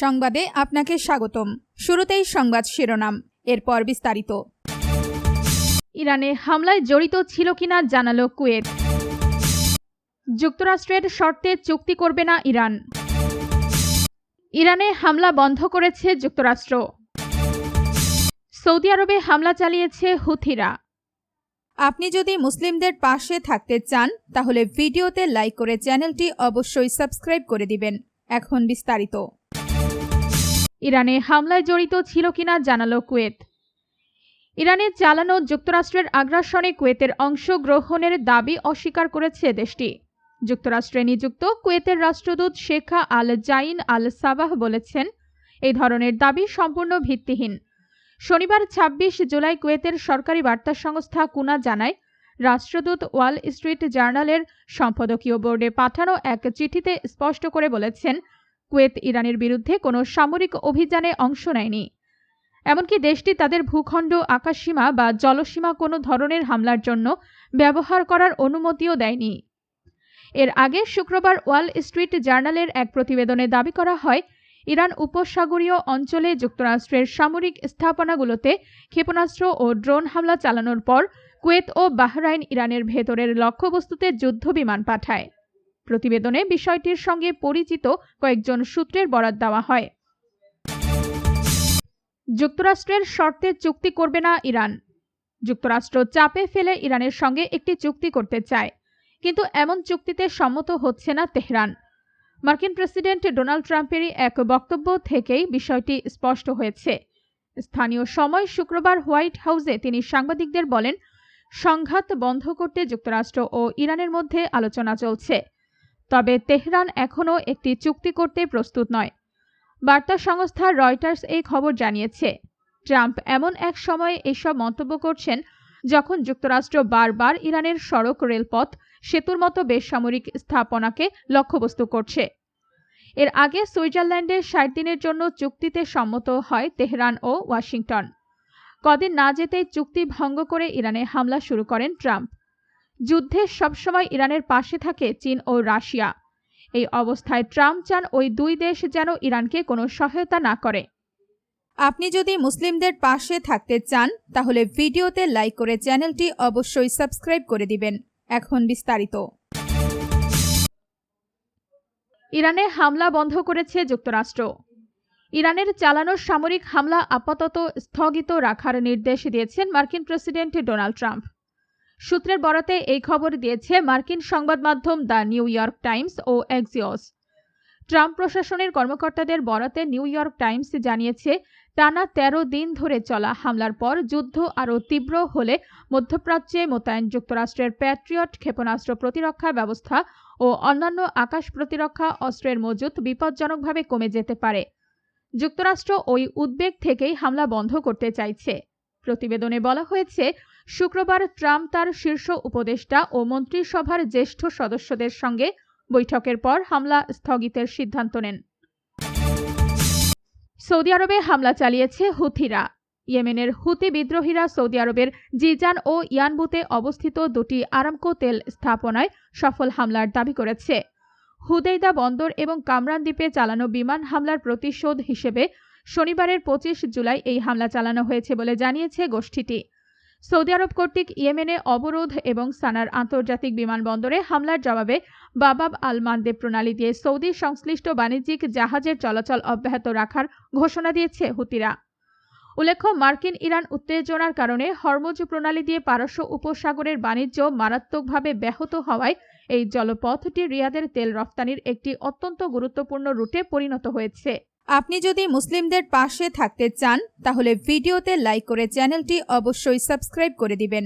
সংবাদে আপনাকে স্বাগতম। শুরুতেই সংবাদ শিরোনাম, এরপর বিস্তারিত। ইরানে হামলায় জড়িত ছিল কিনা জানালো কুয়েত। যুক্তরাষ্ট্রের শর্তে চুক্তি করবে না ইরান। ইরানে হামলা বন্ধ করেছে যুক্তরাষ্ট্র। সৌদি আরবে হামলা চালিয়েছে হুথিরা। আপনি যদি মুসলিমদের পাশে থাকতে চান তাহলে ভিডিওতে লাইক করে চ্যানেলটি অবশ্যই সাবস্ক্রাইব করে দিবেন। এখন বিস্তারিত। ইরানে হামলায় জড়িত ছিল কিনা জানালো কুয়েত। ইরানের চালানো যুক্তরাষ্ট্রের আগ্রাসনে কুয়েতের অংশগ্রহণের দাবি অস্বীকার করেছে দেশটি। যুক্তরাষ্ট্রে নিযুক্ত কুয়েতের রাষ্ট্রদূত শেখা আল জাইন আল সাবাহ বলেছেন, এই ধরনের দাবি সম্পূর্ণ ভিত্তিহীন। শনিবার ২৬ জুলাই কুয়েতের সরকারি বার্তা সংস্থা কুনা জানায়, রাষ্ট্রদূত ওয়াল স্ট্রিট জার্নালের সম্পাদকীয় বোর্ডে পাঠানো এক চিঠিতে স্পষ্ট করে বলেছেন, কুয়েত ইরানের বিরুদ্ধে কোনো সামরিক অভিযানে অংশ নেয়নি। এমনকি দেশটি তাদের ভূখণ্ড, আকাশসীমা বা জলসীমা কোনো ধরনের হামলার জন্য ব্যবহার করার অনুমতিও দেয়নি। এর আগে শুক্রবার ওয়াল স্ট্রিট জার্নালের এক প্রতিবেদনে দাবি করা হয়, ইরান উপসাগরীয় অঞ্চলে যুক্তরাষ্ট্রের সামরিক স্থাপনাগুলোতে ক্ষেপণাস্ত্র ও ড্রোন হামলা চালানোর পর কুয়েত ও বাহরাইন ইরানের ভেতরের লক্ষ্যবস্তুতে যুদ্ধবিমান পাঠায়। প্রতিবেদনে বিষয়টির সঙ্গে পরিচিত কয়েকজন সূত্রের বরাত দেওয়া হয়। যুক্তরাষ্ট্রের শর্তে চুক্তি করবে না ইরান। যুক্তরাষ্ট্র চাপে ফেলে ইরানের সঙ্গে একটি চুক্তি করতে চায়, কিন্তু এমন চুক্তিতে সম্মত হচ্ছে না তেহরান। মার্কিন প্রেসিডেন্ট ডোনাল্ড ট্রাম্পেরই এক বক্তব্য থেকেই বিষয়টি স্পষ্ট হয়েছে। স্থানীয় সময় শুক্রবার হোয়াইট হাউসে তিনি সাংবাদিকদের বলেন, সংঘাত বন্ধ করতে যুক্তরাষ্ট্র ও ইরানের মধ্যে আলোচনা চলছে, তবে তেহরান এখনও একটি চুক্তি করতে প্রস্তুত নয়। বার্তা সংস্থা রয়টার্স এই খবর জানিয়েছে। ট্রাম্প এমন এক সময়ে এসব মন্তব্য করছেন যখন যুক্তরাষ্ট্র বারবার ইরানের সড়ক, রেলপথ, সেতুর মতো বেসামরিক স্থাপনাকে লক্ষ্যবস্তু করছে। এর আগে সুইজারল্যান্ডে ৬০ দিনের জন্য চুক্তিতে সম্মত হয় তেহরান ও ওয়াশিংটন। কদিন না যেতেই চুক্তি ভঙ্গ করে ইরানে হামলা শুরু করেন ট্রাম্প। যুদ্ধে সবসময় ইরানের পাশে থাকে চীন ও রাশিয়া। এই অবস্থায় ট্রাম্প চান ওই দুই দেশ যেন ইরানকে কোনো সহায়তা না করে। আপনি যদি মুসলিমদের পাশে থাকতে চান তাহলে ভিডিওতে লাইক করে চ্যানেলটি অবশ্যই সাবস্ক্রাইব করে দিবেন। এখন বিস্তারিত। ইরানে হামলা বন্ধ করেছে যুক্তরাষ্ট্র। ইরানের চালানো সামরিক হামলা আপাতত স্থগিত রাখার নির্দেশ দিয়েছেন মার্কিন প্রেসিডেন্ট ডোনাল্ড ট্রাম্প। সূত্রের বরাতে এই খবর দিয়েছে মার্কিন সংবাদ মাধ্যম দ্য নিউ ইয়র্ক টাইমস ও এক্সিওস। ট্রাম্প প্রশাসনের কর্মকর্তাদের বরাতে নিউ ইয়র্ক টাইমস জানিয়েছে, টানা ১৩ দিন ধরে চলা হামলার পর যুদ্ধ আরও তীব্র হলে মধ্যপ্রাচ্যে মোতায়েন যুক্তরাষ্ট্রের প্যাট্রিয়ট ক্ষেপণাস্ত্র প্রতিরক্ষা ব্যবস্থা ও অন্যান্য আকাশ প্রতিরক্ষা অস্ত্রের মজুত বিপজ্জনকভাবে কমে যেতে পারে। যুক্তরাষ্ট্র ওই উদ্বেগ থেকেই হামলা বন্ধ করতে চাইছে। প্রতিবেদনে বলা হয়েছে, শুক্রবার ট্রাম্প তার শীর্ষ উপদেষ্টা ও মন্ত্রিসভার জ্যেষ্ঠ সদস্যদের সঙ্গে বৈঠকের পর হামলা স্থগিতের সিদ্ধান্ত নেন। সৌদি আরবে হামলা চালিয়েছে হুথিরা। ইয়েমেনের হুতি বিদ্রোহীরা সৌদি আরবের জিজান ও ইয়ানবুতে অবস্থিত দুটি আরামকো তেল স্থাপনায় সফল হামলার দাবি করেছে। হুদেইদা বন্দর এবং কামরান দ্বীপে চালানো বিমান হামলার প্রতিশোধ হিসেবে শনিবারের ২৫ জুলাই এই হামলা চালানো হয়েছে বলে জানিয়েছে গোষ্ঠীটি। সৌদি আরব কর্তৃক ইয়েমেনে অবরোধ এবং সানার আন্তর্জাতিক বিমানবন্দরে হামলার জবাবে বাবাব আল মানদেব প্রণালী দিয়ে সৌদি সংশ্লিষ্ট বাণিজ্যিক জাহাজের চলাচল অব্যাহত রাখার ঘোষণা দিয়েছে হুতিরা। উল্লেখ্য, মার্কিন ইরান উত্তেজনার কারণে হরমুজ প্রণালী দিয়ে পারস্য উপসাগরের বাণিজ্য মারাত্মকভাবে ব্যাহত হওয়ায় এই জলপথটি রিয়াদের তেল রফতানির একটি অত্যন্ত গুরুত্বপূর্ণ রুটে পরিণত হয়েছে। আপনি যদি মুসলিমদের পাশে থাকতে চান তাহলে ভিডিওতে লাইক করে চ্যানেলটি অবশ্যই সাবস্ক্রাইব করে দিবেন।